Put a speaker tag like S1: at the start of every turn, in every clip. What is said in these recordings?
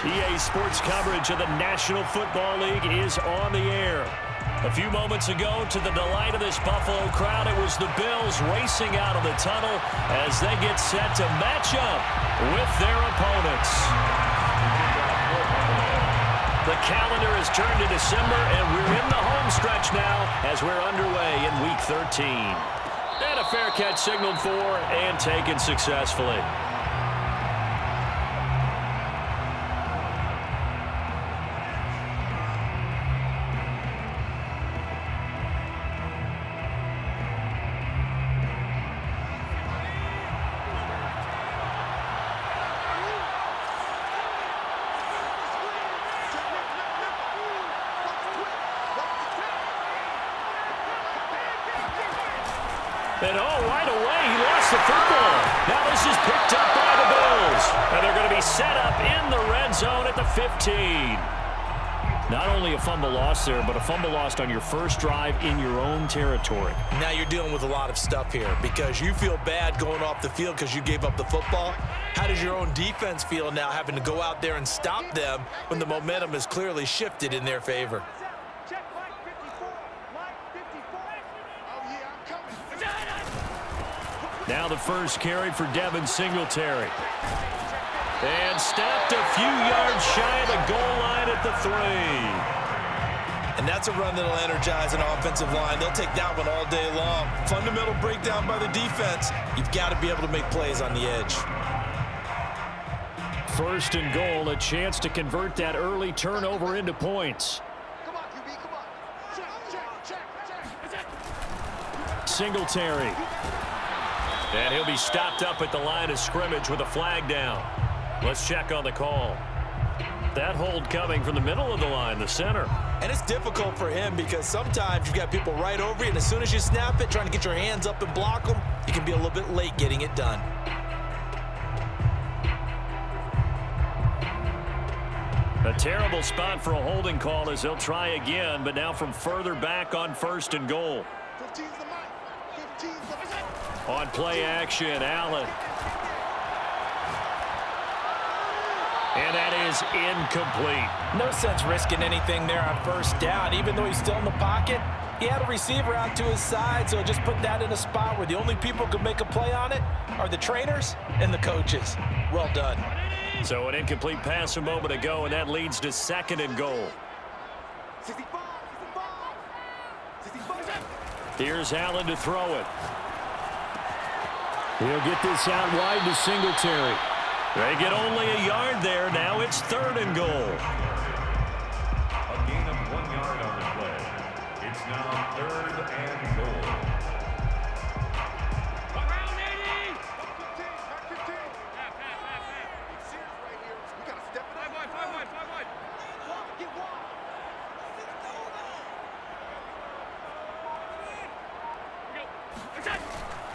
S1: EA Sports coverage of the National Football League is on the air. A few moments ago, to the delight of this Buffalo crowd, it was the Bills racing out of the tunnel as they get set to match up with their opponents. The calendar has turned to December, and we're in the home stretch now as we're underway in Week 13. And a fair catch signaled for and taken successfully. And right away, he lost the football. Now this is picked up by the Bills. And they're going to be set up in the red zone at the 15. Not only a fumble lost there, but a fumble lost on your first drive in your own territory.
S2: Now you're dealing with a lot of stuff here because you feel bad going off the field because you gave up the football. How does your own defense feel now having to go out there and stop them when the momentum has clearly shifted in their favor?
S1: Now the first carry for Devin Singletary. And stopped a few yards shy of the goal line at the 3.
S2: And that's a run that'll energize an offensive line. They'll take that one all day long. Fundamental breakdown by the defense. You've got to be able to make plays on the edge.
S1: First and goal, a chance to convert that early turnover into points.
S3: Come on, QB, come on. Check.
S1: Singletary. And he'll be stopped up at the line of scrimmage with a flag down. Let's check on the call. That hold coming from the middle of the line, the center.
S2: And it's difficult for him because sometimes you've got people right over you, and as soon as you snap it, trying to get your hands up and block them, you can be a little bit late getting it done.
S1: A terrible spot for a holding call as they'll try again, but now from further back on first and goal.
S3: 15's the mic. 15's the mic.
S1: On play action, Allen. And that is incomplete.
S2: No sense risking anything there on first down. Even though he's still in the pocket, he had a receiver out to his side, so just put that in a spot where the only people who can make a play on it are the trainers and the coaches. Well done.
S1: So an incomplete pass a moment ago, and that leads to second and goal.
S3: 65.
S1: Here's Allen to throw it. He'll get this out wide to Singletary. They get only a yard there. Now it's third and goal.
S4: A gain of 1 yard on the play. It's now third and goal.
S3: Around 80. 15. It's serious right here. We got to step it up. Five wide. Get wide.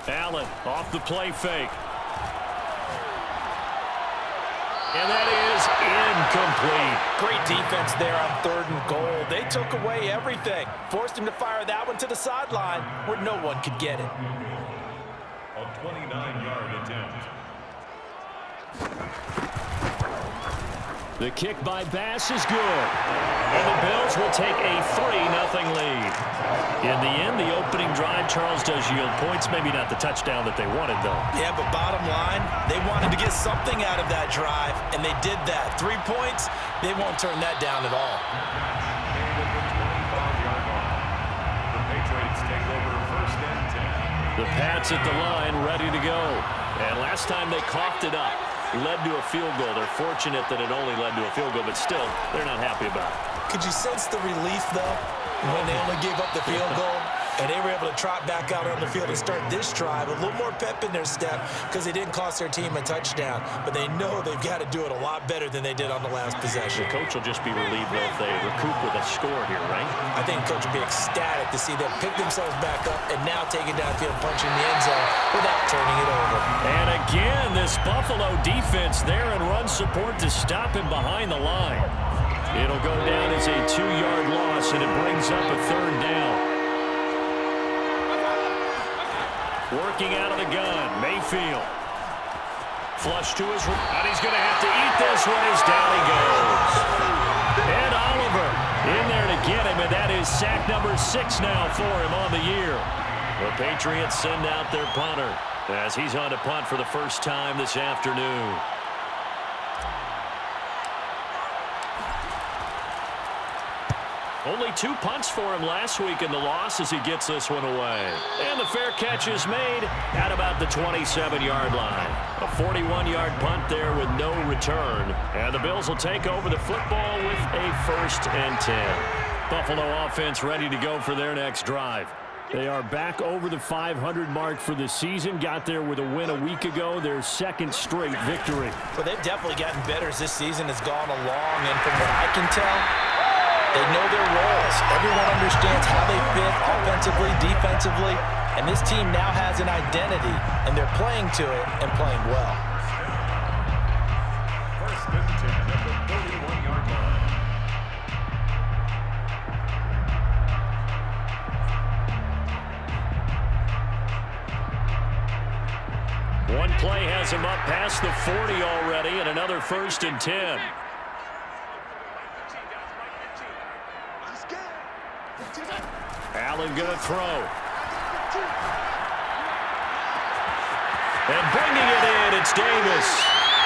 S1: Allen off the play fake. And that is incomplete.
S2: Great defense there on third and goal. They took away everything. Forced him to fire that one to the sideline where no one could get it.
S4: A 29-yard attempt.
S1: The kick by Bass is good. And the Bills will take a 3-0 lead. In the end, the opening drive, Charles, does yield points. Maybe not the touchdown that they wanted, though.
S2: Yeah, but bottom line, they wanted to get something out of that drive, and they did that. 3 points, they won't turn that down at all.
S4: And at the 25-yard line, the Patriots take over first and 10.
S1: The Pats at the line, ready to go. And last time they coughed it up. Led to a field goal. They're fortunate that it only led to a field goal, but still, they're not happy about it.
S2: Could you sense the relief, though, when they only gave up the field goal? And they were able to trot back out on the field and start this drive. A little more pep in their step because they didn't cost their team a touchdown. But they know they've got to do it a lot better than they did on the last possession.
S1: The coach will just be relieved, though, if they recoup with a score here, right?
S2: I think the coach will be ecstatic to see them pick themselves back up and now take it downfield, punching the end zone without turning it over.
S1: And again, this Buffalo defense there in run support to stop him behind the line. It'll go down as a 2-yard loss, and it brings up a third down. Working out of the gun, Mayfield. Flush to his right. And he's going to have to eat this one as down he goes. And Oliver in there to get him, and that is sack number 6 now for him on the year. The Patriots send out their punter as he's on to punt for the first time this afternoon. Only 2 punts for him last week in the loss as he gets this one away. And the fair catch is made at about the 27-yard line. A 41-yard punt there with no return. And the Bills will take over the football with a 1st and 10. Buffalo offense ready to go for their next drive. They are back over the 500 mark for the season. Got there with a win a week ago, their 2nd straight victory.
S2: Well, they've definitely gotten better as this season has gone along, and from what I can tell, they know their roles. Everyone understands how they fit offensively, defensively, and this team now has an identity, and they're playing to it and playing well.
S4: First and 10 at the 31-yard line.
S1: One play has him up past the 40 already, and another 1st and 10. Allen going to throw. And bringing it in, it's Davis.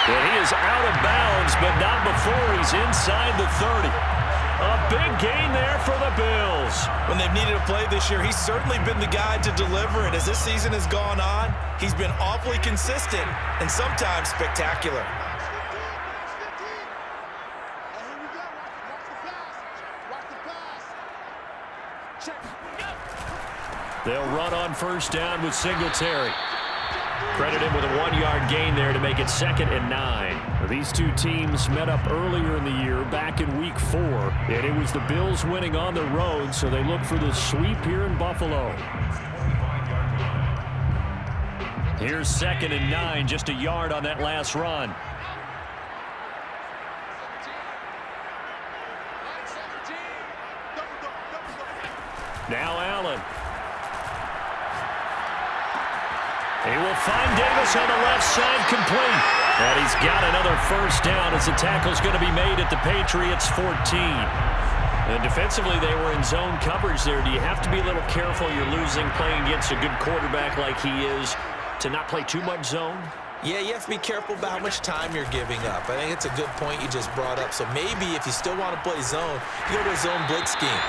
S1: And he is out of bounds, but not before he's inside the 30. A big gain there for the Bills.
S2: When they've needed a play this year, he's certainly been the guy to deliver, and as this season has gone on, he's been awfully consistent and sometimes spectacular.
S1: They'll run on 1st down with Singletary. Credit him with a 1-yard gain there to make it 2nd and 9. These two teams met up earlier in the year, back in Week 4, and it was the Bills winning on the road, so they look for the sweep here in Buffalo. Here's 2nd and 9, just a yard on that last run. Now Allen. He will find Davis on the left side, complete. And he's got another 1st down as the tackle's going to be made at the Patriots 14. And defensively, they were in zone coverage there. Do you have to be a little careful? You're losing playing against a good quarterback like he is to not play too much zone?
S2: Yeah, you have to be careful about how much time you're giving up. I think it's a good point you just brought up. So maybe if you still want to play zone, you go to a zone blitz scheme.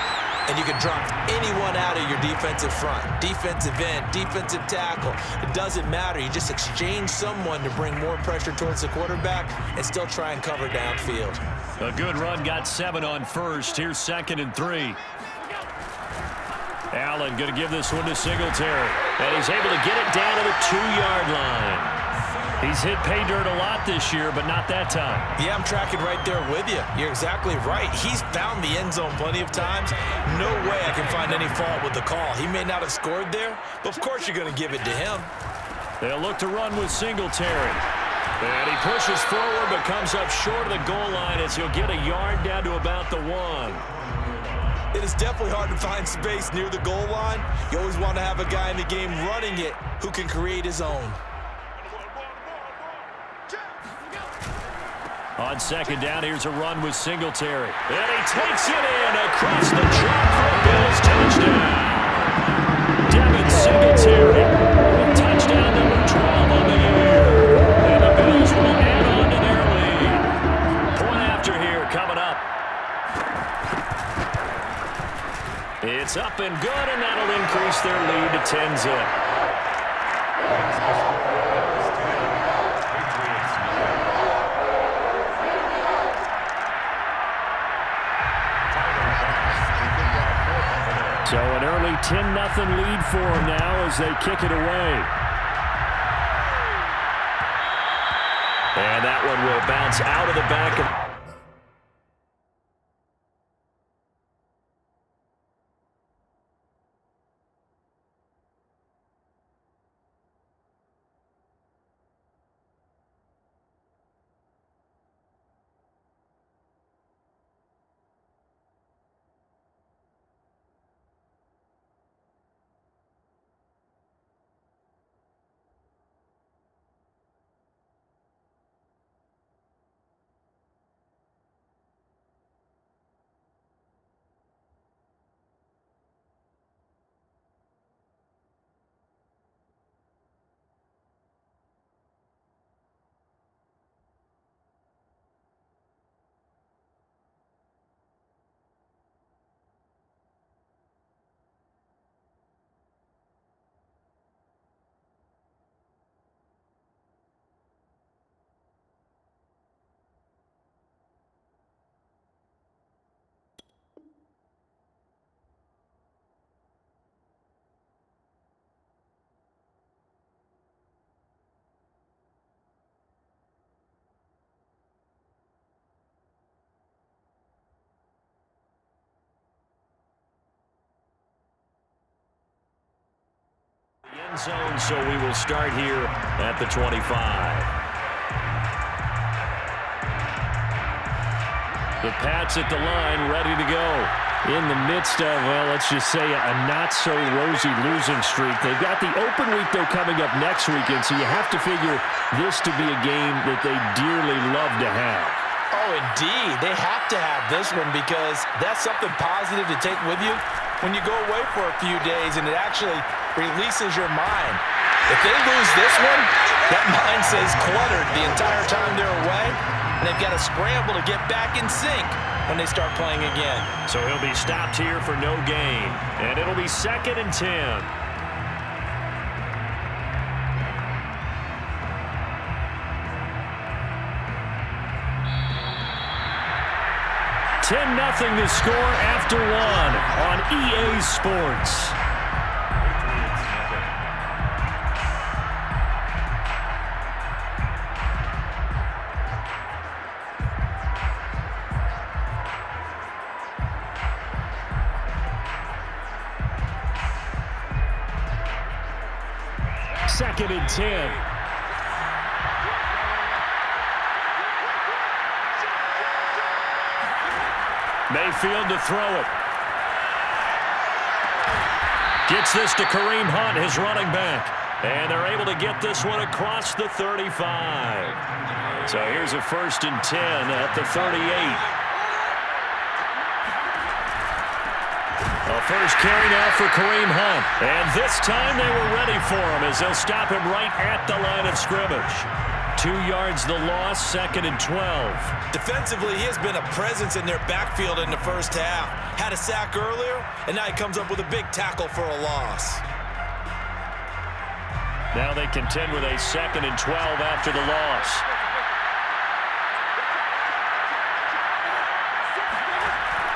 S2: And you can drop anyone out of your defensive front, defensive end, defensive tackle. It doesn't matter. You just exchange someone to bring more pressure towards the quarterback and still try and cover downfield.
S1: A good run, got 7 on 1st. Here's 2nd and 3. Allen going to give this one to Singletary. And he's able to get it down to the 2-yard line. He's hit pay dirt a lot this year, but not that time.
S2: Yeah, I'm tracking right there with you. You're exactly right. He's found the end zone plenty of times. No way I can find any fault with the call. He may not have scored there, but of course you're going to give it to him.
S1: They'll look to run with Singletary. And he pushes forward, but comes up short of the goal line as he'll get a yard down to about the 1.
S2: It is definitely hard to find space near the goal line. You always want to have a guy in the game running it who can create his own.
S1: On 2nd down, here's a run with Singletary. And he takes it in across the chalk for a Bills touchdown. Devin Singletary, touchdown number 12 on the year. And the Bills will add on to their lead. Point after here coming up. It's up and good, and that'll increase their lead to 10-zip. So an early 10-0 lead for them now as they kick it away. And that one will bounce out of the back. Zone, so we will start here at the 25. The Pats at the line, ready to go. In the midst of, well, let's just say a not-so-rosy losing streak. They've got the open week, though, coming up next weekend, so you have to figure this to be a game that they dearly love to have.
S2: Oh, indeed. They have to have this one because that's something positive to take with you when you go away for a few days, and it actually releases your mind. If they lose this one, that mind stays cluttered the entire time they're away, and they've got to scramble to get back in sync when they start playing again.
S1: So he'll be stopped here for no gain, and it'll be 2nd and 10. 10-0 the score after 1 on EA Sports. Second and 10. Mayfield to throw it. Gets this to Kareem Hunt, his running back. And they're able to get this one across the 35. So here's a 1st and 10 at the 38. A first carry now for Kareem Hunt. And this time they were ready for him as they'll stop him right at the line of scrimmage. 2 yards the loss, 2nd and 12.
S2: Defensively, he has been a presence in their backfield in the first half. Had a sack earlier, and now he comes up with a big tackle for a loss.
S1: Now they contend with a 2nd and 12 after the loss.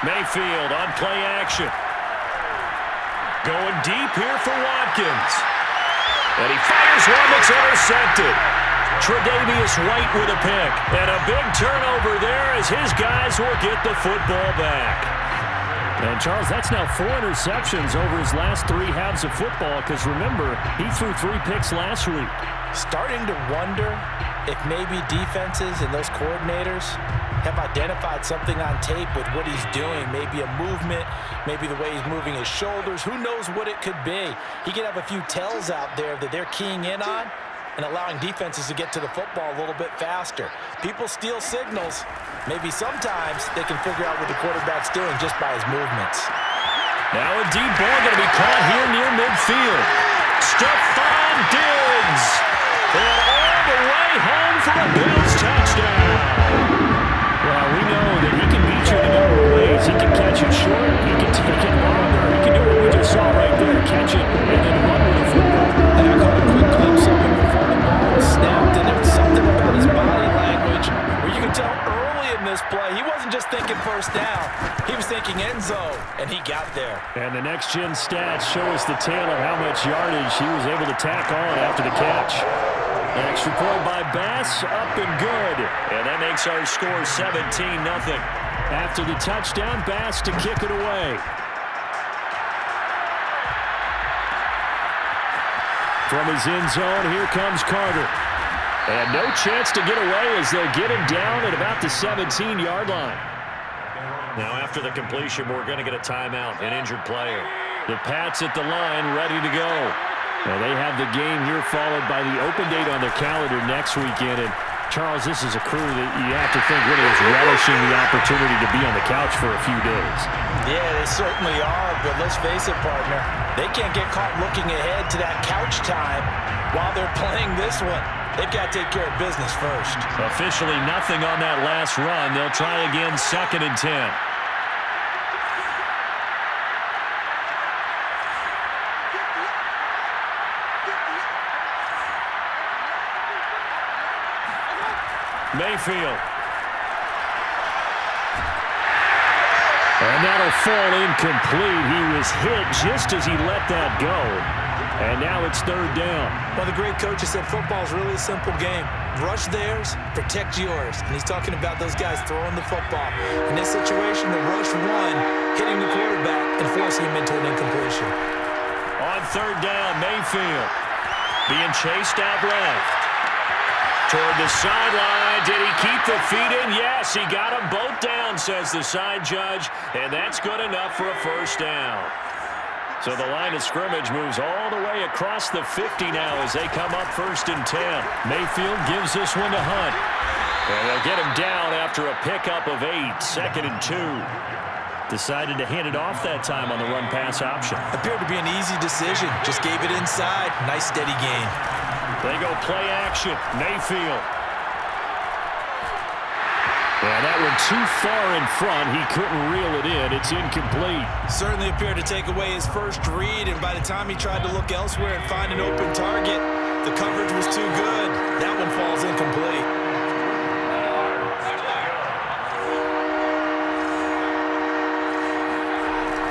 S1: Mayfield on play action. Going deep here for Watkins. And he fires one that's intercepted. Tre'Davious White with a pick. And a big turnover there as his guys will get the football back. And, Charles, that's now 4 interceptions over his last 3 halves of football because, remember, he threw 3 picks last week.
S2: Starting to wonder if maybe defenses and those coordinators have identified something on tape with what he's doing. Maybe a movement, maybe the way he's moving his shoulders. Who knows what it could be? He could have a few tells out there that they're keying in on and allowing defenses to get to the football a little bit faster. People steal signals. Maybe sometimes they can figure out what the quarterback's doing just by his movements.
S1: Now a deep ball going to be caught here near midfield. Stephon Diggs. And all the way home for a Bills touchdown. Well, we know that he can beat you in a number of ways. He can catch it short. He can take it longer. He can do what we just saw right there. Catch it and then run with the football.
S2: And I caught a quick glimpse of him before the ball was snapped, and there was something about his body language where you could tell early in this play he wasn't just thinking first down. He was thinking end zone, and he got there.
S1: And the next-gen stats show us the tale of how much yardage he was able to tack on after the catch. An extra point by Bass, up and good. And that makes our score 17-0. After the touchdown, Bass to kick it away. From his end zone, here comes Carter. And no chance to get away as they'll get him down at about the 17-yard line. Now after the completion, we're going to get a timeout, an injured player. The Pats at the line, ready to go. Now they have the game here followed by the open date on their calendar next weekend. And Charles, this is a crew that you have to think really is relishing the opportunity to be on the couch for a few days.
S2: Yeah, they certainly are, but let's face it, partner. They can't get caught looking ahead to that couch time while they're playing this one. They've got to take care of business first.
S1: Officially nothing on that last run. They'll try again, 2nd and 10. Mayfield. And that'll fall incomplete. He was hit just as he let that go. And now it's 3rd down.
S2: Well, the great coach has said football is really a simple game. Rush theirs, protect yours. And he's talking about those guys throwing the football. In this situation, the rush one, hitting the quarterback and forcing him into an incompletion.
S1: On 3rd down, Mayfield. Being chased out left. Toward the sideline. Did he keep the feet in? Yes, he got them both down, says the side judge. And that's good enough for a first down. So the line of scrimmage moves all the way across the 50 now as they come up 1st and 10. Mayfield gives this one to Hunt. And they'll get him down after a pickup of 8. 2nd and 2. Decided to hand it off that time on the run-pass option.
S2: Appeared to be an easy decision. Just gave it inside. Nice steady gain.
S1: They go play action. Mayfield. And that one too far in front. He couldn't reel it in. It's incomplete.
S2: Certainly appeared to take away his first read, and by the time he tried to look elsewhere and find an open target, the coverage was too good. That one falls incomplete.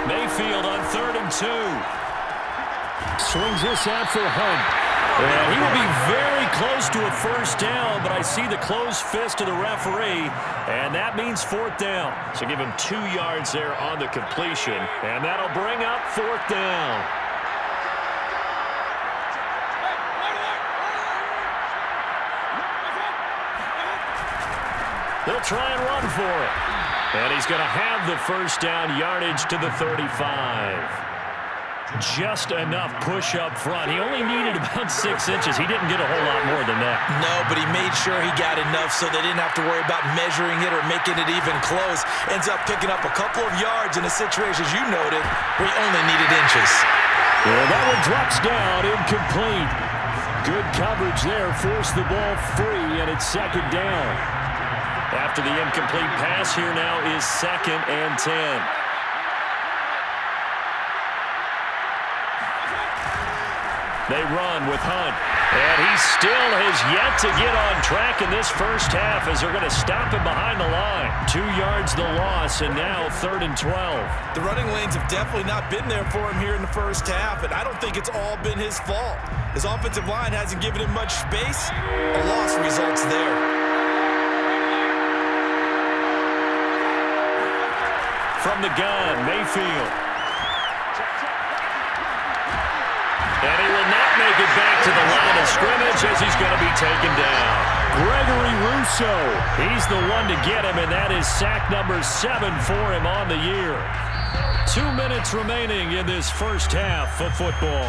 S1: Mayfield on 3rd and 2. Swings this out for Hunt. And he will be very close to a first down, but I see the closed fist of the referee, and that means 4th down. So give him 2 yards there on the completion, and that'll bring up 4th down. They'll try and run for it. And he's going to have the first down, yardage to the 35. Just enough push up front. He only needed about 6 inches. He didn't get a whole lot more than that.
S2: No, but he made sure he got enough so they didn't have to worry about measuring it or making it even close. Ends up picking up a couple of yards in a situation, as you noted, where he only needed inches.
S1: Yeah, that one drops down, incomplete. Good coverage there, forced the ball free, and it's 2nd down. After the incomplete pass, here now is 2nd and 10. They run with Hunt. And he still has yet to get on track in this first half as they're going to stop him behind the line. 2 yards the loss, and now 3rd and 12.
S2: The running lanes have definitely not been there for him here in the first half, and I don't think it's all been his fault. His offensive line hasn't given him much space. A loss results there.
S1: From the gun, Mayfield. And he will not make it back to the line of scrimmage as he's going to be taken down. Gregory Rousseau, he's the one to get him, and that is sack number 7 for him on the year. 2 minutes remaining in this first half of football.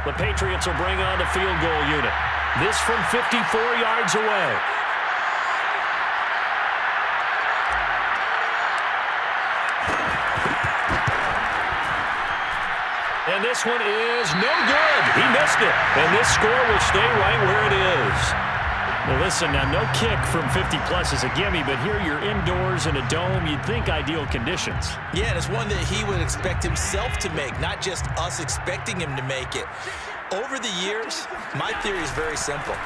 S1: The Patriots will bring on the field goal unit. This from 54 yards away. And this one is no good. He missed it. And this score will stay right where it is. Well, listen, now no kick from 50-plus is a gimme, but here you're indoors in a dome. You'd think ideal conditions.
S2: Yeah, and it's one that he would expect himself to make, not just us expecting him to make it. Over the years, my theory is very simple.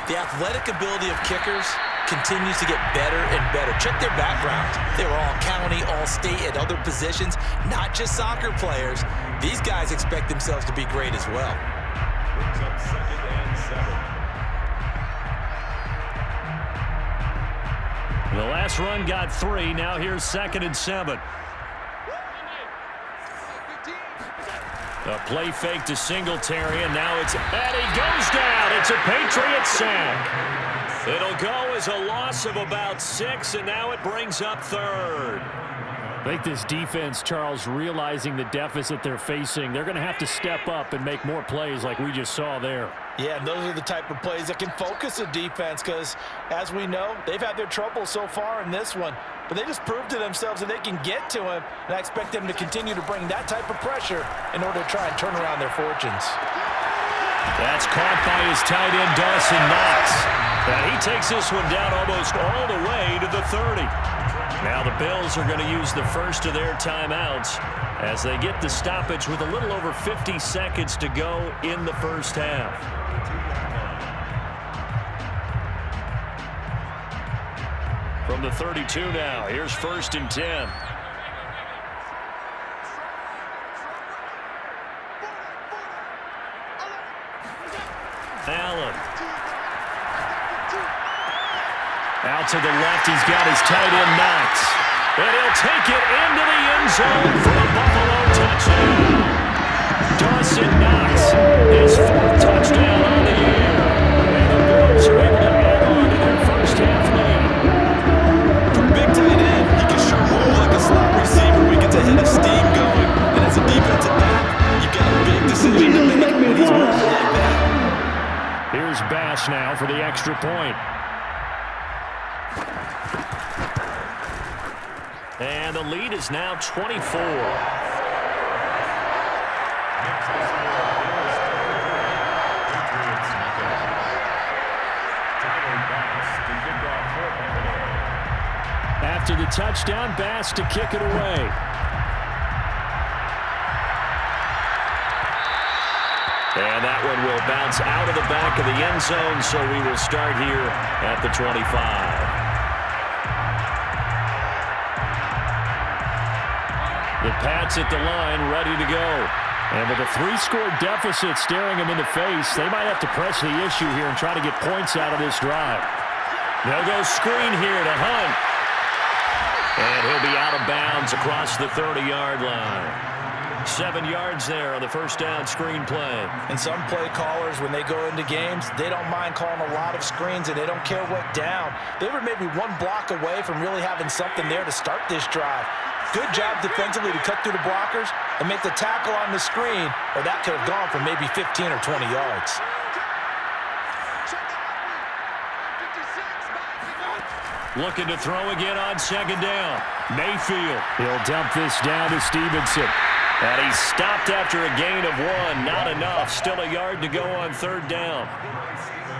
S2: The athletic ability of kickers continues to get better and better. Check their backgrounds. They were all county, all state at other positions, not just soccer players. These guys expect themselves to be great as well.
S4: Brings up 2nd and 7.
S1: The last run got 3. Now here's 2nd and 7. A play fake to Singletary, and now and he goes down. It's a Patriots sack. It'll go as a loss of about 6, and now it brings up 3rd. I think this defense, Charles, realizing the deficit they're facing, they're going to have to step up and make more plays like we just saw there.
S2: Yeah, and those are the type of plays that can focus a defense because, as we know, they've had their trouble so far in this one. But they just proved to themselves that they can get to him, and I expect them to continue to bring that type of pressure in order to try and turn around their fortunes.
S1: That's caught by his tight end, Dawson Knox. And he takes this one down almost all the way to the 30. Now the Bills are going to use the first of their timeouts as they get the stoppage with a little over 50 seconds to go in the first half. From the 32 now, here's 1st and 10. Allen. Out to the left, he's got his tight end Knox. And he'll take it into the end zone for a Buffalo touchdown. Dawson Knox, his 4th touchdown on the year. And the Bills are able to add on to their first half lead.
S2: For a big tight end, he can sure move like a slot receiver when he gets a head of steam going. And as a defensive back, you've got a big decision to make when he's moving like that.
S1: Here's Bass now for the extra point. And the lead is now 24. After the touchdown, Bass to kick it away. And that one will bounce out of the back of the end zone, so we will start here at the 25. The Pats at the line, ready to go. And with a 3-score deficit staring them in the face, they might have to press the issue here and try to get points out of this drive. They'll go screen here to Hunt. And he'll be out of bounds across the 30-yard line. 7 yards there on the first down screen play.
S2: And some play callers, when they go into games, they don't mind calling a lot of screens, and they don't care what down. They were maybe 1 block away from really having something there to start this drive. Good job defensively to cut through the blockers and make the tackle on the screen, or that could have gone for maybe 15 or 20 yards.
S1: Looking to throw again on 2nd down. Mayfield. He'll dump this down to Stevenson. And he's stopped after a gain of 1. Not enough. Still a yard to go on 3rd down.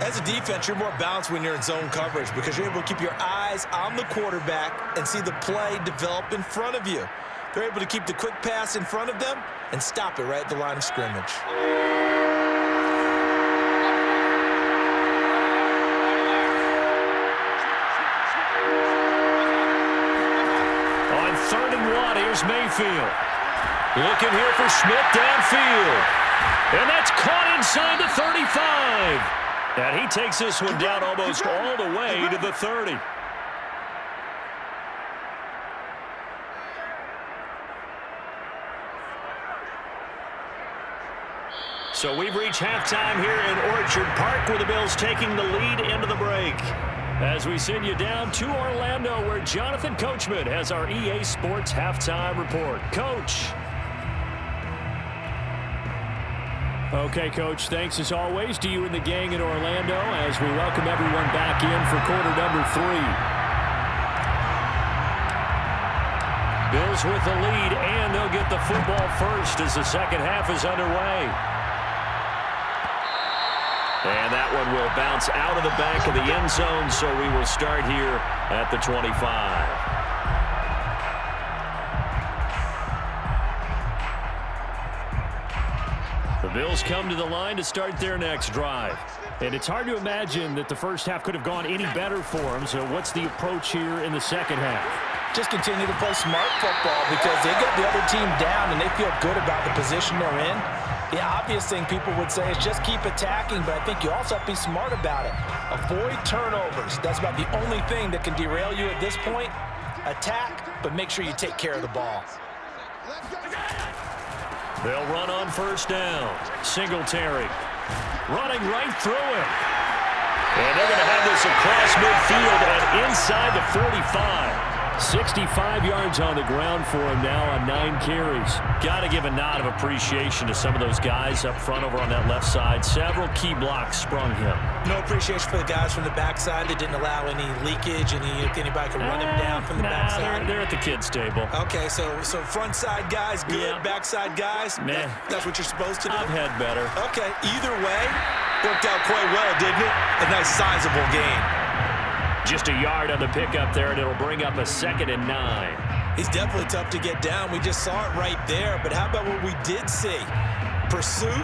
S2: As a defense, you're more balanced when you're in zone coverage because you're able to keep your eyes on the quarterback and see the play develop in front of you. They're able to keep the quick pass in front of them and stop it right at the line of scrimmage.
S1: On 3rd and 1, here's Mayfield. Looking here for Smith downfield. And that's caught inside the 35. And he takes this one down almost all the way to the 30. So we've reached halftime here in Orchard Park, with the Bills taking the lead into the break. As we send you down to Orlando, where Jonathan Coachman has our EA Sports halftime report. Coach. Okay, Coach, thanks as always to you and the gang in Orlando as we welcome everyone back in for quarter number 3. Bills with the lead, and they'll get the football first as the second half is underway. And that one will bounce out of the back of the end zone, so we will start here at the 25. The Bills come to the line to start their next drive. And it's hard to imagine that the first half could have gone any better for them. So what's the approach here in the second half?
S2: Just continue to play smart football because they got the other team down and they feel good about the position they're in. The obvious thing people would say is just keep attacking, but I think you also have to be smart about it. Avoid turnovers. That's about the only thing that can derail you at this point. Attack, but make sure you take care of the ball.
S1: They'll run on first down. Singletary running right through him. And they're going to have this across midfield and inside the 45. 65 yards on the ground for him now on 9 carries. Got to give a nod of appreciation to some of those guys up front over on that left side. Several key blocks sprung him.
S2: No appreciation for the guys from the backside that didn't allow any leakage, anybody could run him down from the backside.
S1: They're at the kids' table.
S2: Okay, so front side guys good,
S1: Yeah.
S2: backside guys,
S1: Meh.
S2: That's what you're supposed to do.
S1: I've had better.
S2: Okay, either way, worked out quite well, didn't it? A nice sizable gain.
S1: Just a yard on the pickup there, and it'll bring up a 2nd and 9.
S2: He's definitely tough to get down. We just saw it right there. But how about what we did see? Pursuit,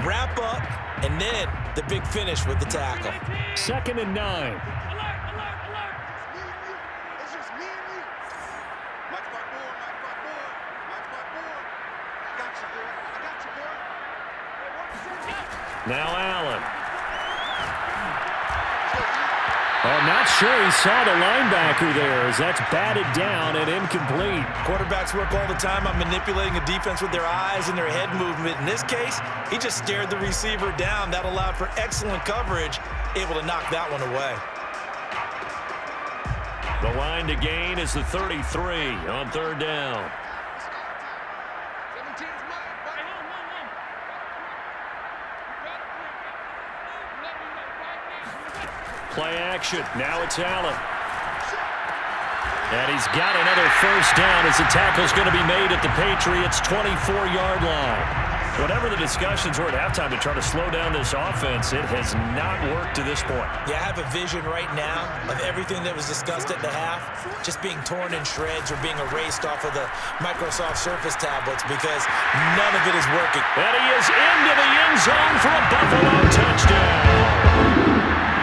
S2: wrap up, and then the big finish with the tackle.
S1: 2nd and 9.
S3: It's just me and you. Watch my board, watch my board, watch my board. I got you, boy. I got you, boy. Hey,
S1: Now Allen. Oh, not sure he saw the linebacker there as that's batted down and incomplete.
S2: Quarterbacks work all the time on manipulating a defense with their eyes and their head movement. In this case, he just stared the receiver down. That allowed for excellent coverage, able to knock that one away.
S1: The line to gain is the 33 on third down. Play action. Now it's Allen. And he's got another first down as the tackle's going to be made at the Patriots' 24-yard line. Whatever the discussions were at halftime to try to slow down this offense, it has not worked to this point.
S2: Yeah, I have a vision right now of everything that was discussed at the half just being torn in shreds or being erased off of the Microsoft Surface tablets because none of it is working.
S1: And he is into the end zone for a Buffalo touchdown.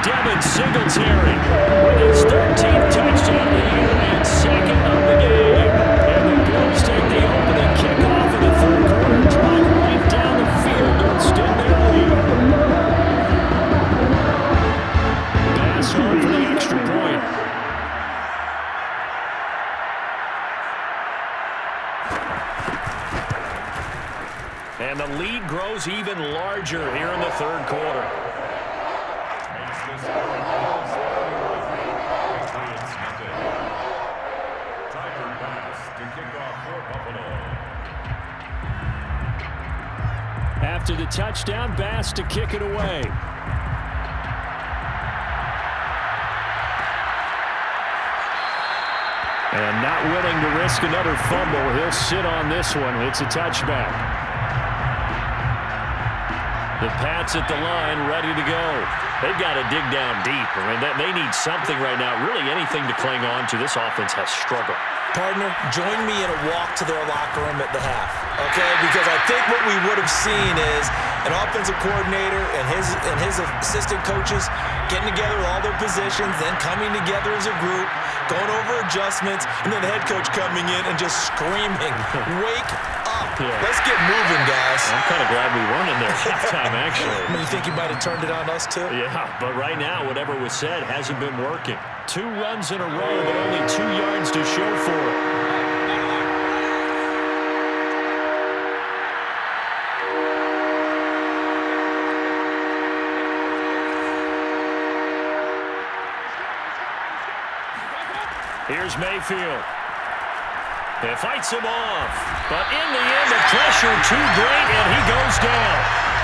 S1: Devin Singletary with his 13th touchdown of the year and second of the game. And the Bills take the opening kickoff of the third quarter, drive right down the field to extend their lead. Pass on for the extra point. And the lead grows even larger here in the third quarter. After the touchdown, Bass to kick it away. And not willing to risk another fumble, he'll sit on this one. It's a touchback. The Pats at the line, ready to go. They've got to dig down deep. I mean, they need something right now, really anything to cling on to. This offense has struggled.
S2: Partner, join me in a walk to their locker room at the half, okay? Because I think what we would have seen is an offensive coordinator and his assistant coaches getting together with all their positions, then coming together as a group, going over adjustments, and then the head coach coming in and just screaming, "Wake up!
S1: Yeah.
S2: Let's get moving, guys."
S1: I'm kind of glad we weren't in there at halftime, actually.
S2: You think he might have turned it on us, too?
S1: Yeah, but right now, whatever was said hasn't been working. 2 runs in a row, but only 2 yards to show for it. Here's Mayfield. It fights him off, but in the end, the pressure too great, and he goes down.